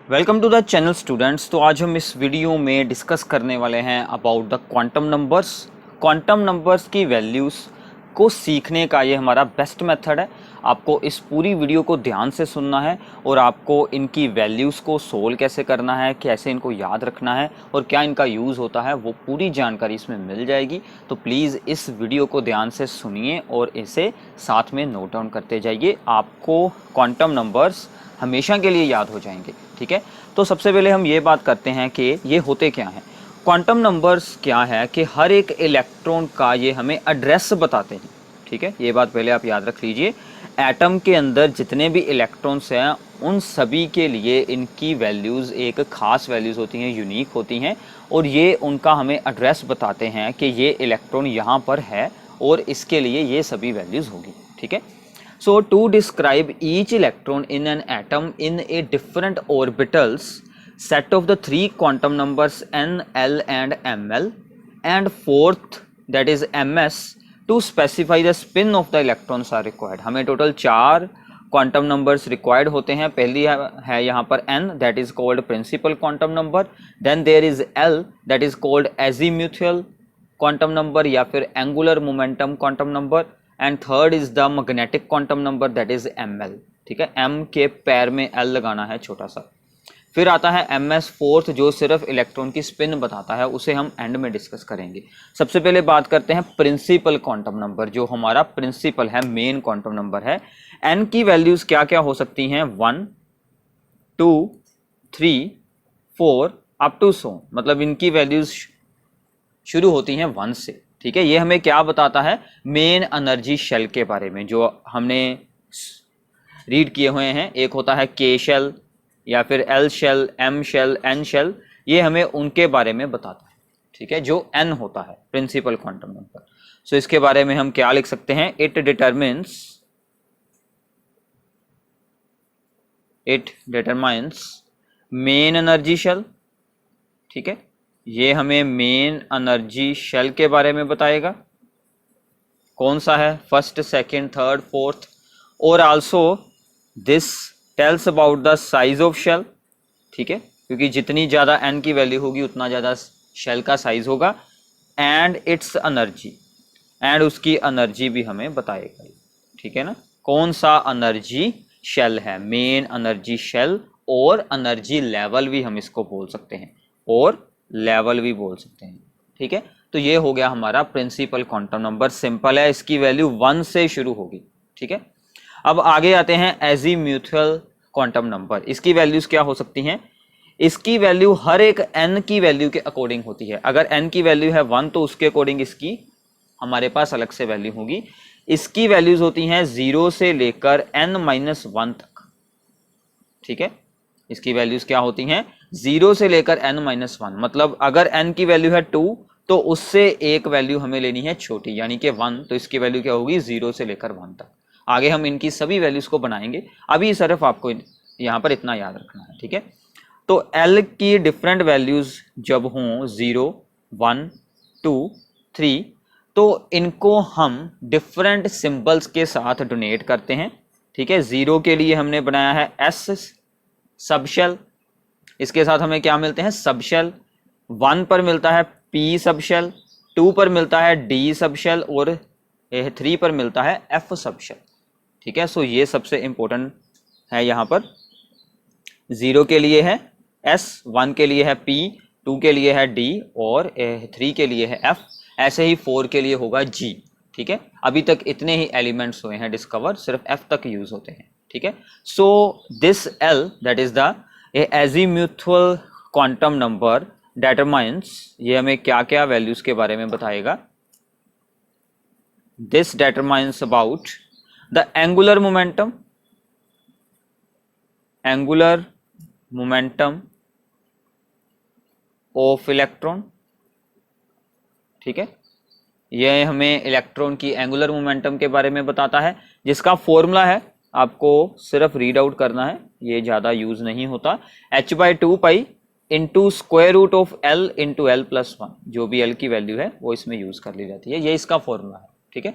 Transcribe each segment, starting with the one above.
Welcome to the channel students. तो आज हम इस वीडियो में डिस्कस करने वाले हैं about the quantum numbers. Quantum numbers की वैल्यूज़ को सीखने का ये हमारा बेस्ट मेथड है। आपको इस पूरी वीडियो को ध्यान से सुनना है और आपको इनकी वैल्यूज़ को सोल्व कैसे करना है, कैसे इनको याद रखना है और क्या इनका यूज़ होता है, वो पूरी जानकारी इसमें मिल जाएगी। तो प्लीज़ इस वीडियो को ध्यान से सुनिए और इसे साथ में नोट डाउन करते जाइए। आपको क्वांटम नंबर्स हमेशा के लिए याद हो जाएंगे। ठीक है, तो सबसे पहले हम ये बात करते हैं कि ये होते क्या हैं। क्वांटम नंबर्स क्या है कि हर एक इलेक्ट्रॉन का ये हमें एड्रेस बताते हैं। ठीक है, ये बात पहले आप याद रख लीजिए। एटम के अंदर जितने भी इलेक्ट्रॉन्स हैं उन सभी के लिए इनकी वैल्यूज़ एक ख़ास वैल्यूज़ होती हैं, यूनिक होती हैं और ये उनका हमें एड्रेस बताते हैं कि ये इलेक्ट्रॉन यहाँ पर है और इसके लिए ये सभी वैल्यूज़ होगी। ठीक है, so to describe each electron in an atom in a different orbitals set of the three quantum numbers n, l and ml and fourth that is ms to specify the spin of the electrons are required। हमें total 4 quantum numbers required होते हैं। पहली है यहाँ पर n that is called principal quantum number, then there is l that is called azimuthal quantum number या फिर angular momentum quantum number and third is the magnetic quantum number that is ml। ठीक है, m के पैर में l लगाना है छोटा सा। फिर आता है ms फोर्थ जो सिर्फ इलेक्ट्रॉन की स्पिन बताता है, उसे हम एंड में डिस्कस करेंगे। सबसे पहले बात करते हैं प्रिंसिपल क्वांटम नंबर, जो हमारा प्रिंसिपल है, मेन क्वांटम नंबर है। n की वैल्यूज क्या क्या हो सकती हैं? 1 2 3 4 अप टू सो, मतलब इनकी वैल्यूज शुरू होती हैं 1 से। ठीक है, ये हमें क्या बताता है? मेन एनर्जी शेल के बारे में, जो हमने रीड किए हुए हैं। एक होता है के शेल या फिर L shell, M shell, N shell, ये हमें उनके बारे में बताता है। ठीक है, जो एन होता है प्रिंसिपल क्वांटम नंबर। सो इसके बारे में हम क्या लिख सकते हैं? It determines main energy shell. ठीक है, ये हमें मेन एनर्जी शेल के बारे में बताएगा। कौन सा है? First, second, third, fourth. और also this tells about the size of shell. ठीक है, क्योंकि जितनी ज़्यादा एन की वैल्यू होगी उतना ज़्यादा शेल का साइज होगा। एंड इट्स एनर्जी, एंड उसकी एनर्जी भी हमें बताएगा। ठीक है ना, कौन सा एनर्जी शेल है? मेन एनर्जी शेल, और एनर्जी लेवल भी हम इसको बोल सकते हैं, और लेवल भी बोल सकते हैं। ठीक है, तो ये हो गया हमारा प्रिंसिपल क्वांटम नंबर। सिंपल है, इसकी वैल्यू 1 से शुरू होगी। ठीक है, अब आगे आते हैं एजीम्यूथल क्वांटम नंबर। इसकी वैल्यूज क्या हो सकती हैं? इसकी वैल्यू हर एक n की वैल्यू के अकॉर्डिंग होती है। अगर n की वैल्यू है 1 तो उसके अकॉर्डिंग इसकी हमारे पास अलग से वैल्यू होगी। इसकी वैल्यूज होती हैं 0 से लेकर n-1 तक। ठीक है, इसकी वैल्यूज क्या होती हैं? 0 से लेकर n-1। मतलब अगर n की वैल्यू है 2 तो उससे एक वैल्यू हमें लेनी है छोटी, यानी कि 1, तो इसकी वैल्यू क्या होगी? 0 से लेकर 1 तक। आगे हम इनकी सभी वैल्यूज को बनाएंगे, अभी सिर्फ आपको यहाँ पर इतना याद रखना है। ठीक है, तो L की डिफरेंट वैल्यूज जब हों 0 1 2 3 तो इनको हम डिफरेंट सिंबल्स के साथ डोनेट करते हैं। ठीक है, 0 के लिए हमने बनाया है S सबशेल, इसके साथ हमें क्या मिलते हैं? सबशेल। 1 पर मिलता है P सबशेल, 2 पर मिलता है D सबशेल और 3 पर मिलता है F सबशेल। ठीक है, सो ये सबसे इंपॉर्टेंट है। यहाँ पर 0 के लिए है S, 1 के लिए है P, 2 के लिए है D और 3 के लिए है F, ऐसे ही 4 के लिए होगा G। ठीक है, अभी तक इतने ही एलिमेंट्स हुए हैं डिस्कवर, सिर्फ F तक यूज होते हैं। ठीक है, so this L that is the azimuthal quantum number determines, ये हमें क्या क्या वैल्यूज के बारे में बताएगा? This determines about the angular momentum of electron. ठीक है, यह हमें इलेक्ट्रॉन की एंगुलर मोमेंटम के बारे में बताता है, जिसका फॉर्मूला है, आपको सिर्फ रीड आउट करना है, ये ज़्यादा यूज नहीं होता। h/2 pi into square root of l into l+1, जो भी l की वैल्यू है वो इसमें यूज कर ली जाती है। ये इसका फॉर्मूला है। ठीक है,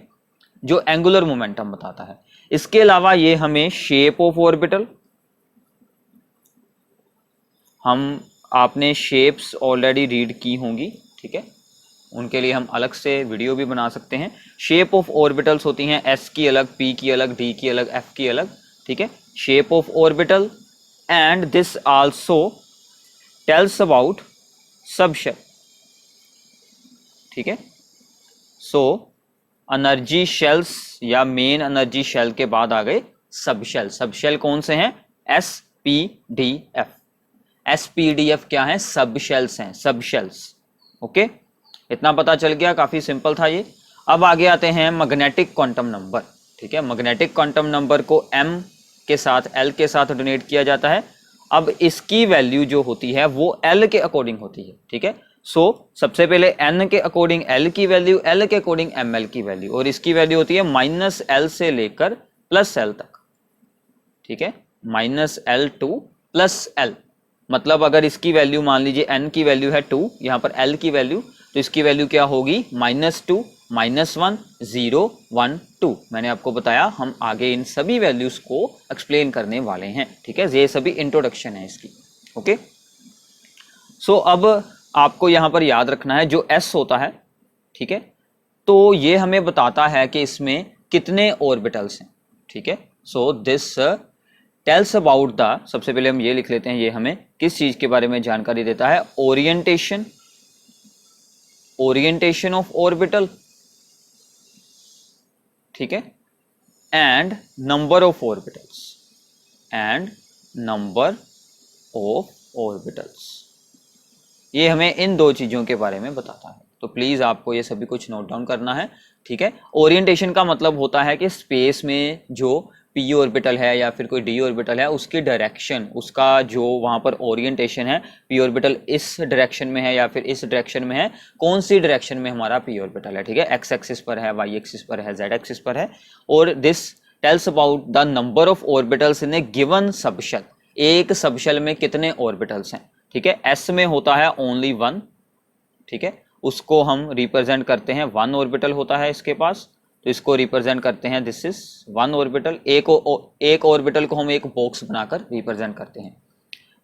जो एंगुलर मोमेंटम बताता है। इसके अलावा ये हमें शेप ऑफ ऑर्बिटल, आपने शेप्स ऑलरेडी रीड की होंगी, ठीक है, उनके लिए हम अलग से वीडियो भी बना सकते हैं। शेप ऑफ ऑर्बिटल्स होती हैं एस की अलग, पी की अलग, डी की अलग, एफ की अलग, ठीक है, shape of orbital, and this also tells about subshell, ठीक है। सो एनर्जी शेल्स या मेन एनर्जी शेल के बाद आ गए सबशेल। सबशेल कौन से हैं? S P D F. S P D F क्या है? सबशेल्स हैं, सबशेल्स। ओके, इतना पता चल गया, काफी सिंपल था ये। अब आगे आते हैं मैग्नेटिक क्वांटम नंबर, ठीक है। मैग्नेटिक क्वांटम नंबर को m के साथ, l के साथ डोनेट किया जाता है। अब इसकी वैल्यू जो होती है वो l के अकॉर्डिंग होती है, ठीक है। सो सबसे पहले n के अकॉर्डिंग l की वैल्यू, l के अकॉर्डिंग ml की वैल्यू, और इसकी वैल्यू होती है -l से लेकर +l तक, ठीक है, -l टू +l। मतलब अगर इसकी वैल्यू मान लीजिए n की वैल्यू है 2, यहाँ पर l की वैल्यू, तो इसकी वैल्यू क्या होगी? -2, -1, 0, 1, 2। मैंने आपको बताया हम आगे इन सभी वैल्यूज को एक्सप्लेन करने वाले हैं, ठीक है। ये सभी इंट्रोडक्शन है इसकी। ओके, सो अब आपको यहाँ पर याद रखना है जो s होता है, ठीक है, तो ये हमें बताता है कि इसमें कितने ऑर्बिटल्स हैं, ठीक है। So this tells about the, सबसे पहले हम ये लिख लेते हैं, ये हमें किस चीज के बारे में जानकारी देता है? ओरिएंटेशन ऑफ ऑर्बिटल, ठीक है, एंड नंबर ऑफ ऑर्बिटल्स, ये हमें इन दो चीजों के बारे में बताता है। तो प्लीज आपको ये सभी कुछ नोट डाउन करना है, ठीक है। ओरिएंटेशन का मतलब होता है कि स्पेस में जो पी ऑर्बिटल है या फिर कोई डी ऑर्बिटल है, उसकी डायरेक्शन, उसका जो वहां पर ओरिएंटेशन है, पी ऑर्बिटल इस डायरेक्शन में है या फिर इस डायरेक्शन में है, कौन सी डायरेक्शन में हमारा पी ऑर्बिटल है, ठीक है, एक्स एक्सिस पर है, वाई एक्सिस पर है, जेड एक्सिस पर है। और this tells about the number of orbitals in A given subshell. एक सबशेल में कितने ऑर्बिटल्स हैं, ठीक है। एस में होता है ओनली 1, ठीक है, उसको हम रिप्रेजेंट करते हैं, 1 ऑर्बिटल होता है इसके पास, तो इसको रिप्रेजेंट करते हैं, दिस इज 1 ऑर्बिटल। एक ऑर्बिटल को हम एक बॉक्स बनाकर रिप्रेजेंट करते हैं।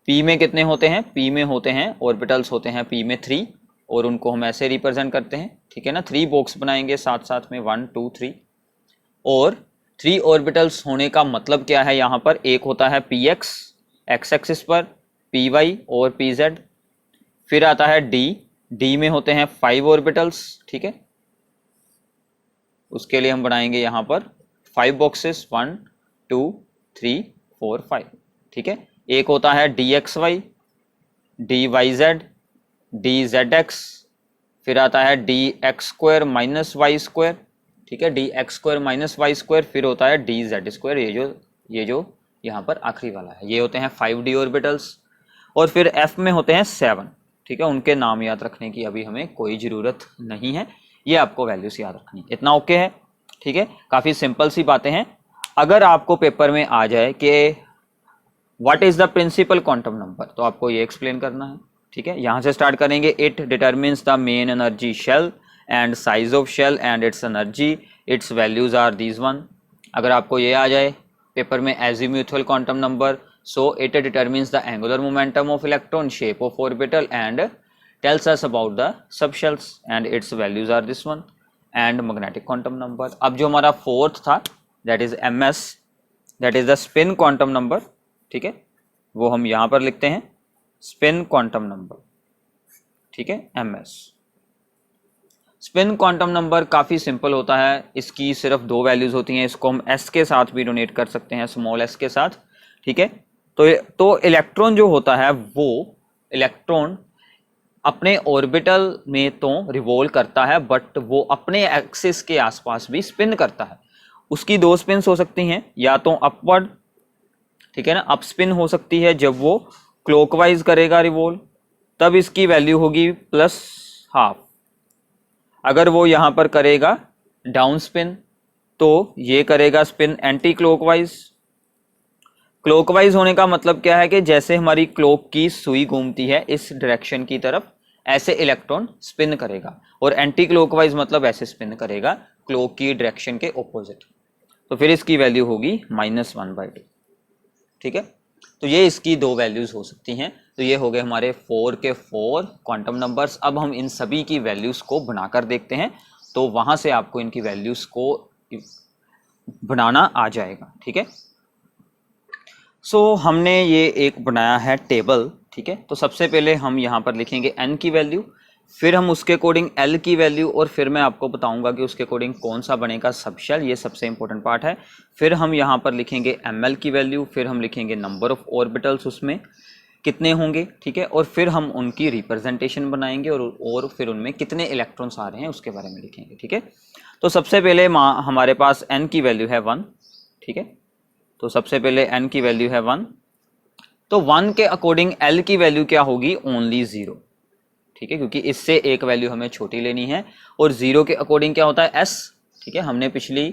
पी में कितने होते हैं? पी में होते हैं, ऑर्बिटल्स होते हैं पी में 3, और उनको हम ऐसे रिप्रेजेंट करते हैं, ठीक है ना। 3 बॉक्स बनाएंगे साथ साथ में, 1 2 3, और 3 ऑर्बिटल्स होने का मतलब क्या है? यहाँ पर एक होता है पी एक्स एक्स एक्सिस पर, पी वाई और पी जेड, फिर आता है डी में होते हैं 5 ऑर्बिटल्स, ठीक है। उसके लिए हम बनाएंगे यहाँ पर 5 बॉक्सेस, 1 2 3 4 5, ठीक है। एक होता है d x y, d y z, d z x, फिर आता है d x square minus y square, ठीक है, d x square minus y square, फिर होता है डी जेड स्क्वायर, ये जो यहाँ पर आखिरी वाला है, ये होते हैं 5d ऑर्बिटल्स। और फिर f में होते हैं 7, ठीक है। उनके नाम याद रखने की अभी हमें कोई ज़रूरत नहीं है, ये आपको वैल्यूज याद रखनी, इतना ओके है, ठीक है। काफ़ी सिंपल सी बातें हैं। अगर आपको पेपर में आ जाए कि what is the principal quantum number, तो आपको ये एक्सप्लेन करना है, ठीक है। यहाँ से स्टार्ट करेंगे। It determines the main energy shell and size of shell and its energy, its values are these one. अगर आपको ये आ जाए पेपर में azimuthal quantum number, so it determines the angular momentum of electron, shape of orbital and tells us about the subshells and its values are this one, and magnetic quantum number। अब जो हमारा fourth था that is ms, that is the spin quantum number, ठीक है, वो हम यहाँ पर लिखते हैं spin quantum number, ठीक है, ms। स्पिन क्वांटम नंबर काफ़ी सिंपल होता है, इसकी सिर्फ 2 वैल्यूज होती हैं, इसको हम s के साथ भी डोनेट कर सकते हैं, स्मॉल s के साथ, ठीक है। तो इलेक्ट्रॉन जो होता है, वो इलेक्ट्रॉन अपने ऑर्बिटल में तो रिवॉल्व करता है, बट वो अपने एक्सिस के आसपास भी स्पिन करता है। उसकी 2 स्पिन्स हो सकती हैं, या तो अपवर्ड, ठीक है ना, अप स्पिन हो सकती है, जब वो क्लॉकवाइज करेगा रिवॉल्व, तब इसकी वैल्यू होगी +½ अगर वो यहाँ पर करेगा डाउन स्पिन, तो ये करेगा स्पिन एंटी क्लॉकवाइज। क्लॉकवाइज होने का मतलब क्या है कि जैसे हमारी क्लॉक की सुई घूमती है इस डायरेक्शन की तरफ, ऐसे इलेक्ट्रॉन स्पिन करेगा, और एंटी क्लॉकवाइज मतलब ऐसे स्पिन करेगा क्लॉक की डायरेक्शन के ऑपोजिट, तो फिर इसकी वैल्यू होगी -1/2, ठीक है। तो ये इसकी दो वैल्यूज़ हो सकती हैं। तो ये हो गए हमारे 4 के 4 क्वांटम नंबर्स। अब हम इन सभी की वैल्यूज़ को बनाकर देखते हैं, तो वहाँ से आपको इनकी वैल्यूज़ को बनाना आ जाएगा। ठीक है, सो हमने ये एक बनाया है टेबल। ठीक है, तो सबसे पहले हम यहाँ पर लिखेंगे n की वैल्यू, फिर हम उसके अकॉर्डिंग l की वैल्यू, और फिर मैं आपको बताऊंगा कि उसके अकॉर्डिंग कौन सा बनेगा सबशेल, ये सबसे इंपॉर्टेंट पार्ट है। फिर हम यहाँ पर लिखेंगे ml की वैल्यू, फिर हम लिखेंगे नंबर ऑफ ऑर्बिटल्स उसमें कितने होंगे। ठीक है, और फिर हम उनकी रिप्रेजेंटेशन बनाएंगे और फिर उनमें कितने इलेक्ट्रॉन्स आ रहे हैं उसके बारे में लिखेंगे। ठीक है, तो सबसे पहले हमारे पास n की वैल्यू है 1। ठीक है, तो सबसे पहले n की वैल्यू है 1, तो 1 के अकॉर्डिंग l की वैल्यू क्या होगी, ओनली 0। ठीक है, क्योंकि इससे एक वैल्यू हमें छोटी लेनी है, और 0 के अकॉर्डिंग क्या होता है, s। ठीक है, हमने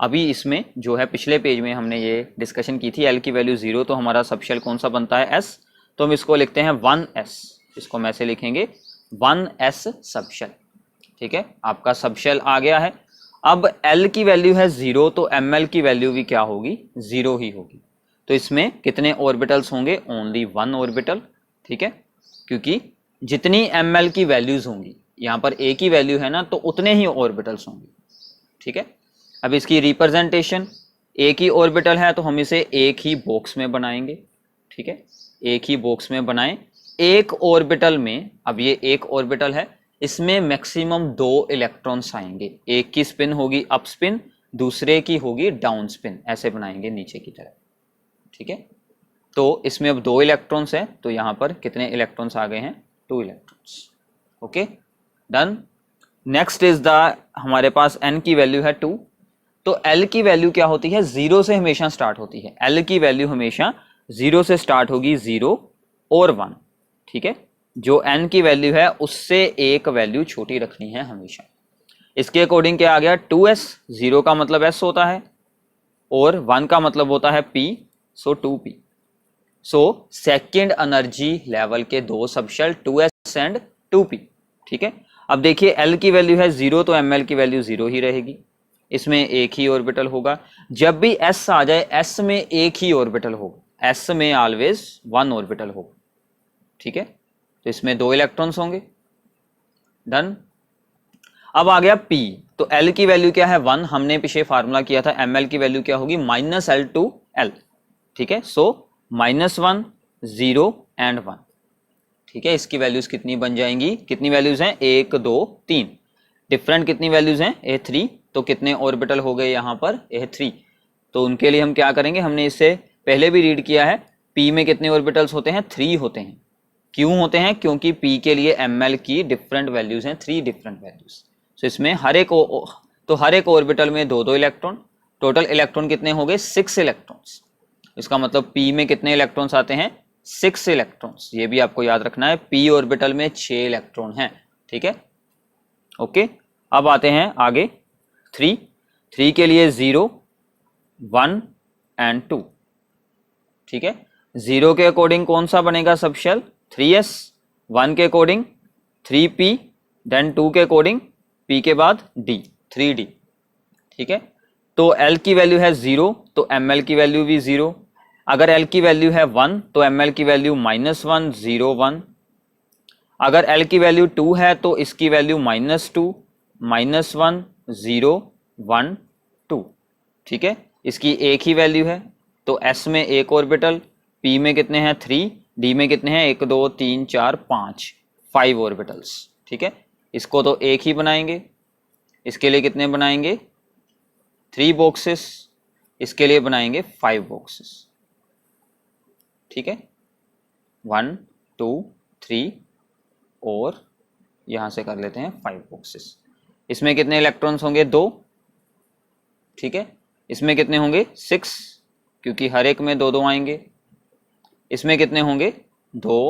अभी इसमें जो है पिछले पेज में हमने ये डिस्कशन की थी, l की वैल्यू 0, तो हमारा सबशेल कौन सा बनता है, s। तो हम इसको लिखते हैं 1s, इसको हम ऐसे लिखेंगे 1s सबशेल। ठीक है, आपका सबशेल आ गया है। अब l की वैल्यू है 0, तो ml की वैल्यू भी क्या होगी, 0 ही होगी। तो इसमें कितने ऑर्बिटल्स होंगे, ओनली 1 ऑर्बिटल। ठीक है, क्योंकि जितनी ml की वैल्यूज होंगी, यहाँ पर a की वैल्यू है ना, तो उतने ही ऑर्बिटल्स होंगे। ठीक है, अब इसकी रिप्रेजेंटेशन, एक ही ऑर्बिटल है तो हम इसे एक ही बॉक्स में बनाएंगे। ठीक है, एक ही बॉक्स में बनाएं। एक ऑर्बिटल में, अब ये एक ऑर्बिटल है, इसमें मैक्सिमम 2 इलेक्ट्रॉन्स आएंगे। एक की स्पिन होगी अप स्पिन, दूसरे की होगी डाउन स्पिन, ऐसे बनाएंगे नीचे की तरफ। ठीक है, तो इसमें अब 2 इलेक्ट्रॉन्स हैं, तो यहाँ पर कितने इलेक्ट्रॉन्स आ गए हैं, 2 electrons. Okay, done. Next is the, हमारे पास n की वैल्यू है 2, तो l की वैल्यू क्या होती है, 0 से हमेशा स्टार्ट होती है। l की वैल्यू हमेशा 0 से स्टार्ट होगी, 0 और 1। ठीक है, जो n की वैल्यू है उससे एक वैल्यू छोटी रखनी है हमेशा। इसके अकॉर्डिंग क्या आ गया, 2s। 0 का मतलब s होता है और 1 का मतलब होता है p, सो 2p। So second energy level के 2 सबशेल 2s एंड 2p। ठीक है, अब देखिए l की वैल्यू है 0, तो ml की वैल्यू 0 ही रहेगी, इसमें एक ही ऑर्बिटल होगा। जब भी s आ जाए, s में एक ही ऑर्बिटल होगा, s में ऑलवेज 1 ऑर्बिटल होगा। ठीक है, तो इसमें 2 इलेक्ट्रॉन्स होंगे। डन। अब आ गया p, तो l की वैल्यू क्या है, 1। हमने पीछे फार्मूला किया था, ml की वैल्यू क्या होगी, -l to l। ठीक है, सो -1, 0 एंड 1। ठीक है, इसकी वैल्यूज कितनी बन जाएंगी, कितनी वैल्यूज हैं, 1 2 3। डिफरेंट कितनी वैल्यूज हैं, A3। तो कितने ऑर्बिटल हो गए यहाँ पर, A3। तो उनके लिए हम क्या करेंगे, हमने इससे पहले भी रीड किया है, P में कितने ऑर्बिटल्स होते हैं, 3 होते हैं। क्यों होते हैं, क्योंकि P के लिए ml की डिफरेंट वैल्यूज हैं, 3 डिफरेंट वैल्यूज। तो इसमें हर एक ऑर्बिटल में 2 2 इलेक्ट्रॉन, टोटल इलेक्ट्रॉन कितने हो गए, 6 इलेक्ट्रॉन्स। इसका मतलब P में कितने इलेक्ट्रॉन्स आते हैं, 6 इलेक्ट्रॉन्स। ये भी आपको याद रखना है, P ऑर्बिटल में 6 इलेक्ट्रॉन हैं। ठीक है, ओके। अब आते हैं आगे 3 के लिए 0 1 एंड 2। ठीक है, 0 के अकॉर्डिंग कौन सा बनेगा सबशेल, 3s। 1 के अकॉर्डिंग 3p, देन 2 के अकॉर्डिंग p के बाद d, 3d। ठीक है, तो l की वैल्यू है 0, तो ml की वैल्यू भी 0। अगर l की वैल्यू है 1, तो ml की वैल्यू -1 0 1। अगर l की वैल्यू 2 है, तो इसकी वैल्यू -2 -1 0 1 2। ठीक है, इसकी एक ही वैल्यू है, तो s में एक ऑर्बिटल, p में कितने हैं 3, d में कितने हैं 1 2 3 4 5 ऑर्बिटल्स। ठीक है, इसको तो एक ही बनाएंगे, इसके लिए कितने बनाएंगे, 3 बॉक्सेस, इसके लिए बनाएंगे 5 बॉक्सेस। ठीक है, 1 2 3 और यहां से कर लेते हैं 5 बॉक्सेस। इसमें कितने इलेक्ट्रॉन्स होंगे, 2। ठीक है, इसमें कितने होंगे 6, क्योंकि हर एक में 2 2 आएंगे। इसमें कितने होंगे 2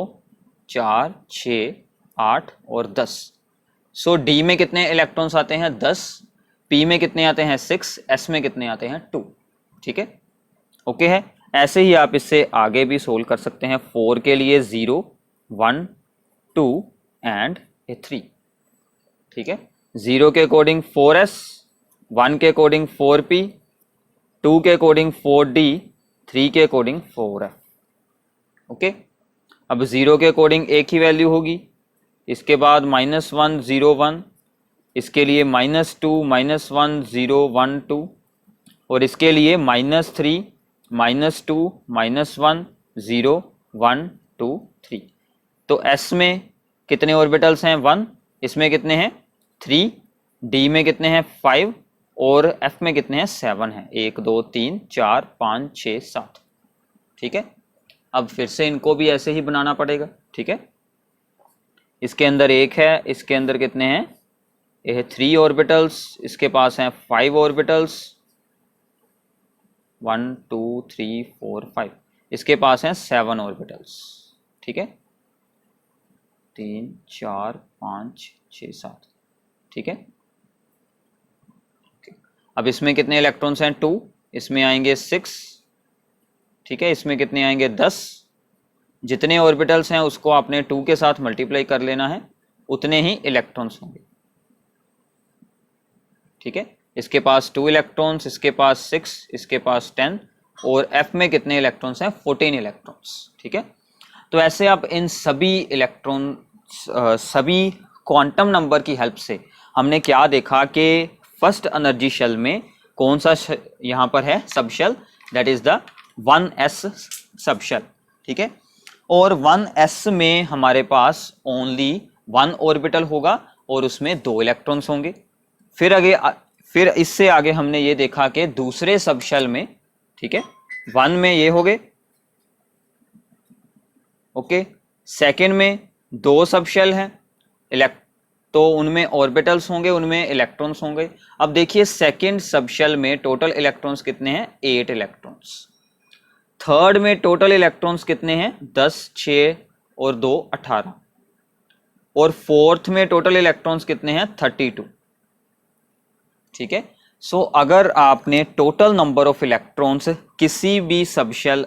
4 6 8 और 10। सो D में कितने इलेक्ट्रॉन्स आते हैं, 10। P में कितने आते हैं, 6। S में कितने आते हैं, 2। ठीक है, ओके है। ऐसे ही आप इससे आगे भी सोल्व कर सकते हैं। 4 के लिए 0 1 2 एंड 3। ठीक है, 0 के अकॉर्डिंग 4s, 1 के अकॉर्डिंग 4p, 2 के अकॉर्डिंग 4d, 3 के अकॉर्डिंग 4f। ओके, अब 0 के अकॉर्डिंग एक ही वैल्यू होगी, इसके बाद -1 0 1, इसके लिए -2 -1 0 1 2, और इसके लिए -3 -2 -1 0 1 2 3। तो S में कितने ऑर्बिटल्स हैं 1, इसमें कितने हैं 3, D में कितने हैं 5 और F में कितने हैं 7 हैं, 1 2 3 4 5 6 7। ठीक है, अब फिर से इनको भी ऐसे ही बनाना पड़ेगा। ठीक है, इसके अंदर एक है, इसके अंदर कितने हैं, ये है 3 ऑर्बिटल्स, इसके पास हैं 5 ऑर्बिटल्स 1 2 3 4 5, इसके पास हैं 7 ऑर्बिटल्स। ठीक है, 3 4 5 6 7। ठीक है, अब इसमें कितने इलेक्ट्रॉन्स हैं 2, इसमें आएंगे 6। ठीक है, इसमें कितने आएंगे 10। जितने ऑर्बिटल्स हैं उसको आपने 2 के साथ मल्टीप्लाई कर लेना है, उतने ही इलेक्ट्रॉन्स होंगे। ठीक है, इसके पास 2 इलेक्ट्रॉन्स, इसके पास 6, इसके पास 10, और F में कितने इलेक्ट्रॉन्स हैं 14 इलेक्ट्रॉन्स। ठीक है, तो ऐसे आप इन सभी इलेक्ट्रॉन सभी क्वांटम नंबर की हेल्प से हमने क्या देखा कि फर्स्ट एनर्जी शेल में कौन सा यहाँ पर है सब shell, that is the 1s सब शेल। ठीक है, और 1s में हमारे पास ओनली 1 ऑर्बिटल होगा और उसमें 2 इलेक्ट्रॉन्स होंगे। फिर इससे आगे हमने ये देखा कि दूसरे सब शेल में, ठीक है, 1 में ये हो गए, ओके, सेकेंड में 2 सब शेल हैं, तो उनमें ऑर्बिटल्स होंगे, उनमें इलेक्ट्रॉन्स होंगे। अब देखिए सेकेंड सब शेल में टोटल इलेक्ट्रॉन्स कितने हैं 8 इलेक्ट्रॉन्स, थर्ड में टोटल इलेक्ट्रॉन्स कितने हैं 10 6 और 2 18, और फोर्थ में टोटल इलेक्ट्रॉन्स कितने हैं 32। ठीक है, सो अगर आपने टोटल नंबर ऑफ इलेक्ट्रॉन्स किसी भी सब शेल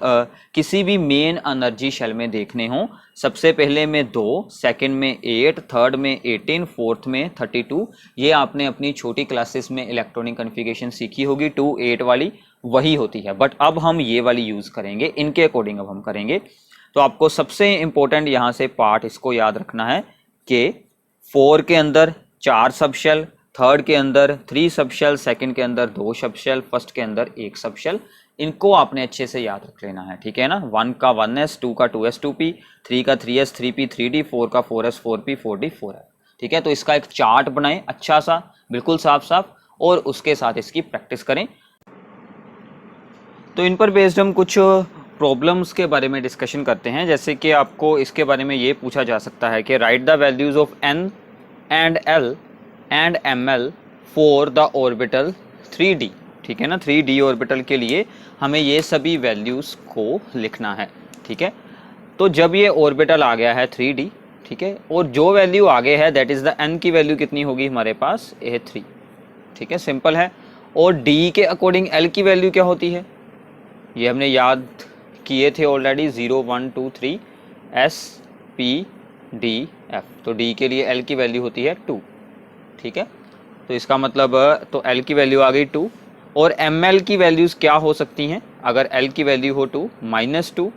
किसी भी मेन एनर्जी शेल में देखने हो, सबसे पहले में 2, सेकंड में 8, थर्ड में 18, फोर्थ में 32, ये आपने अपनी छोटी क्लासेस में इलेक्ट्रॉनिक कॉन्फ़िगरेशन सीखी होगी, 2 8 वाली वही होती है, बट अब हम ये वाली यूज़ करेंगे, इनके अकॉर्डिंग अब हम करेंगे। तो आपको सबसे इंपॉर्टेंट यहाँ से पार्ट इसको याद रखना है कि 4 के अंदर 4 सब शेल, थर्ड के अंदर 3 सब शेल, सेकंड के अंदर 2 सब शेल, फर्स्ट के अंदर 1 सब शेल। इनको आपने अच्छे से याद रख लेना है। ठीक है ना, 1 का 1s, 2 का 2s 2p, 3 का 3s 3p 3d, 4 का 4s 4p 4d 4f। ठीक है, तो इसका एक चार्ट बनाएं अच्छा सा, बिल्कुल साफ साफ, और उसके साथ इसकी प्रैक्टिस करें। तो इन पर बेस्ड हम कुछ प्रॉब्लम्स के बारे में डिस्कशन करते हैं। जैसे कि आपको इसके बारे में ये पूछा जा सकता है कि right the values of n and l and ml for the orbital 3d। ठीक है ना, 3d ऑर्बिटल के लिए हमें ये सभी वैल्यूज़ को लिखना है। ठीक है, तो जब ये ऑर्बिटल आ गया है 3d, ठीक है, और जो वैल्यू आगे है दैट इज़ द n की वैल्यू कितनी होगी हमारे पास, ये 3। ठीक है, सिंपल है। और d के अकॉर्डिंग l की वैल्यू क्या होती है, ये हमने याद किए थे already, 0 1 2 3 s p d f। तो d के लिए l की वैल्यू होती है 2। ठीक है, तो इसका मतलब तो l की वैल्यू आ गई 2, और ml की वैल्यूज़ क्या हो सकती हैं अगर l की वैल्यू हो 2, -2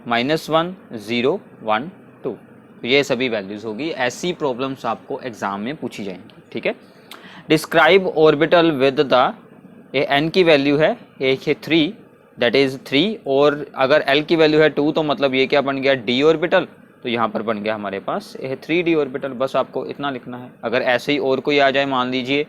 -1 0 1 2, तो ये सभी वैल्यूज़ होगी। ऐसी प्रॉब्लम्स आपको एग्जाम में पूछी जाएंगी। ठीक है, डिस्क्राइब ऑर्बिटल विद द, ये n की वैल्यू है, एक है 3, दैट इज़ 3, और अगर l की वैल्यू है 2 तो मतलब ये क्या बन गया d ऑर्बिटल, तो यहाँ पर बन गया हमारे पास यह 3d ऑर्बिटल। बस आपको इतना लिखना है। अगर ऐसे ही और कोई आ जाए, मान लीजिए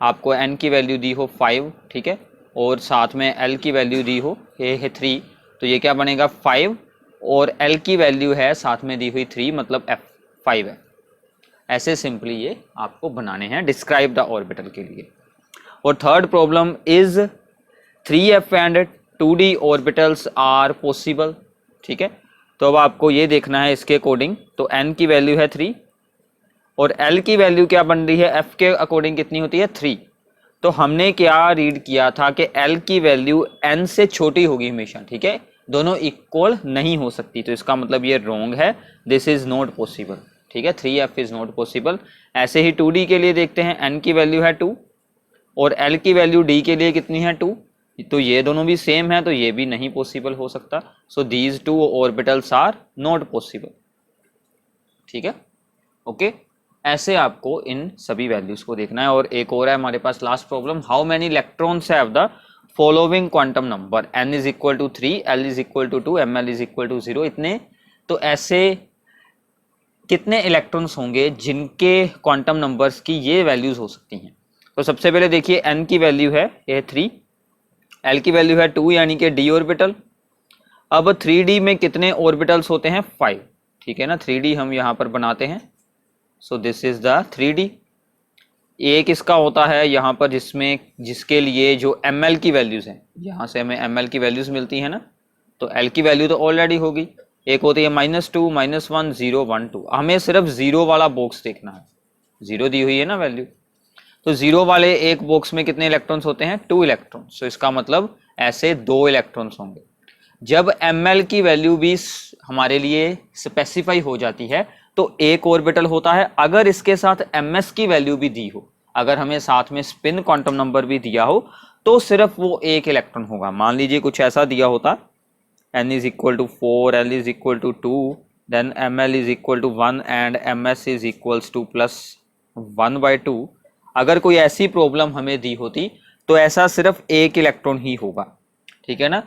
आपको n की वैल्यू दी हो 5, ठीक है, और साथ में l की वैल्यू दी हो ये है 3, तो ये क्या बनेगा 5, और l की वैल्यू है साथ में दी हुई 3, मतलब f5 है। ऐसे सिंपली ये आपको बनाने हैं डिस्क्राइब द ऑर्बिटल के लिए। और third problem is 3f and 2d orbitals are possible. ठीक है, तो अब आपको ये देखना है इसके अकॉर्डिंग। तो n की वैल्यू है 3 और l की वैल्यू क्या बन रही है, f के अकॉर्डिंग कितनी होती है 3। तो हमने क्या रीड किया था कि l की वैल्यू n से छोटी होगी हमेशा। ठीक है, दोनों इक्वल नहीं हो सकती, तो इसका मतलब ये रॉन्ग है, दिस इज नॉट पॉसिबल। ठीक है, 3f इज नॉट पॉसिबल। ऐसे ही 2d के लिए देखते हैं, n की वैल्यू है 2 और l की वैल्यू d के लिए कितनी है 2, तो ये दोनों भी सेम है तो ये भी नहीं पॉसिबल हो सकता। So these two orbitals are not possible. ठीक है, ओके। ऐसे आपको इन सभी वैल्यूज को देखना है। और एक और है हमारे पास last problem, how many electrons have the following quantum number, n is equal to 3, l is equal to 2, ml is equal to 0। इतने, तो ऐसे कितने इलेक्ट्रॉन्स होंगे जिनके क्वांटम नंबर्स की ये वैल्यूज हो सकती हैं। तो सबसे पहले देखिए n की वैल्यू है ये 3, l की वैल्यू है 2 यानी कि d ऑर्बिटल। अब 3d में कितने ऑर्बिटल्स होते हैं 5, ठीक है ना। 3d हम यहाँ पर बनाते हैं। So this is the 3d। एक इसका होता है यहाँ पर जिसमें जिसके लिए जो ml की वैल्यूज हैं, यहाँ से हमें ml की वैल्यूज मिलती है ना, तो l की वैल्यू तो ऑलरेडी होगी। एक होती है -2, -1, 0, 1, 2। हमें सिर्फ 0 वाला बॉक्स देखना है, 0 दी हुई है ना वैल्यू। तो 0 वाले एक बॉक्स में कितने इलेक्ट्रॉन्स होते हैं 2 इलेक्ट्रॉन्स। तो इसका मतलब ऐसे 2 इलेक्ट्रॉन्स होंगे। जब ml की वैल्यू भी हमारे लिए स्पेसिफाई हो जाती है तो एक ऑर्बिटल होता है। अगर इसके साथ ms की वैल्यू भी दी हो, अगर हमें साथ में स्पिन क्वांटम नंबर भी दिया हो, तो सिर्फ वो एक इलेक्ट्रॉन होगा। मान लीजिए कुछ ऐसा दिया होता, n is equal to 4, l is equal to 2, then ml is equal to 1 and ms is equals to +1/2। अगर कोई ऐसी प्रॉब्लम हमें दी होती तो ऐसा सिर्फ एक इलेक्ट्रॉन ही होगा, ठीक है ना।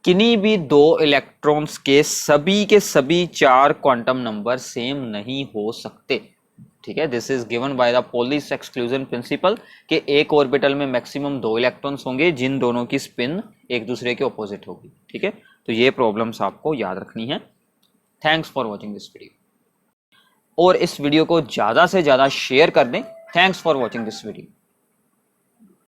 किन्हीं भी 2 इलेक्ट्रॉन्स के सभी 4 क्वांटम नंबर सेम नहीं हो सकते, ठीक है। This is given by the Pauli's exclusion principle कि एक ऑर्बिटल में मैक्सिमम 2 इलेक्ट्रॉन्स होंगे जिन दोनों की स्पिन एक दूसरे के ऑपोजिट होगी, ठीक है। तो ये प्रॉब्लम्स आपको याद रखनी है। Thanks for watching this video. और इस वीडियो को ज़्यादा से ज़्यादा शेयर कर दें। Thanks for watching this video.